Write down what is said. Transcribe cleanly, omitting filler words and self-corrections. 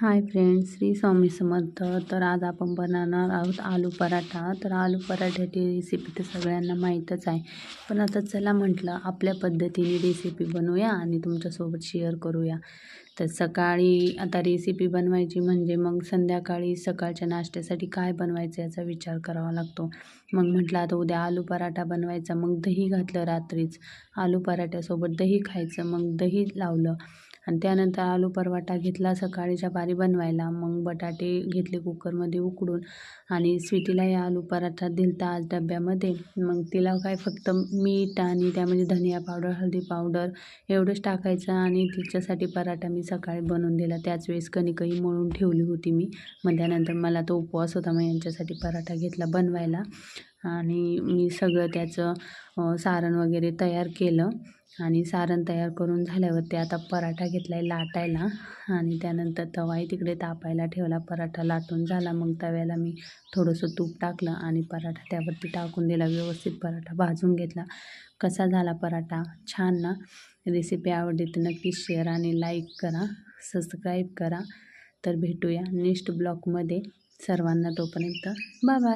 Hi friends, Shri Swami Samarth. तर आज आपण बनवणार आहोत आलू पराठा. तर आलू पराठ्याची रेसिपी तर सगळ्यांना माहीतच आहे, पण आता चला म्हटलं आपल्या पद्धतीने रेसिपी बनवूया आणि तुमच्यासोबत शेअर करूया. तर सकाळी आता रेसिपी बनवायची म्हणजे मग संध्याकाळी सकाळच्या नाश्त्यासाठी काय बनवायचं याचा विचार करावा लागतो. मग म्हटलं आता उद्या आलू पराठा बनवायचा, मग दही घातलं रात्रीच. आलू पराठ्यासोबत दही खायचं, मग दही लावलं आणि त्यानंतर आलू पराठा घेतला सकाळीच्या पारी बनवायला. मग बटाटे घेतले कुकरमध्ये उकडून आणि स्वीटीला या आलू पराठा दिलता आज डब्यामध्ये. मग तिला काय फक्त मीठ आणि त्यामध्ये धनिया पावडर, हळदी पावडर एवढंच टाकायचं आणि तिच्यासाठी पराठा मी सकाळी बनवून दिला. त्याच वेळेस कणिकही मळून ठेवली होती मी. मग त्यानंतर मला तो उपवास होता, मग यांच्यासाठी पराठा घेतला बनवायला आणि मी सगळं त्याचं सारण वगैरे तयार केलं. आणि सारण तयार करून झाल्यावरती आता पराठा घेतला आहे लाटायला आणि त्यानंतर तवाही तिकडे तापायला ठेवला. पराठा लाटून झाला, मग तव्याला मी थोडंसं तूप टाकलं आणि पराठा त्यावरती टाकून दिला. व्यवस्थित पराठा भाजून घेतला. कसा झाला पराठा? छान ना? रेसिपी आवडली तर नक्कीच शेअर आणि लाईक करा, सबस्क्राईब करा. तर भेटूया नेक्स्ट ब्लॉगमध्ये. सर्वांना तोपर्यंत बाय बाय.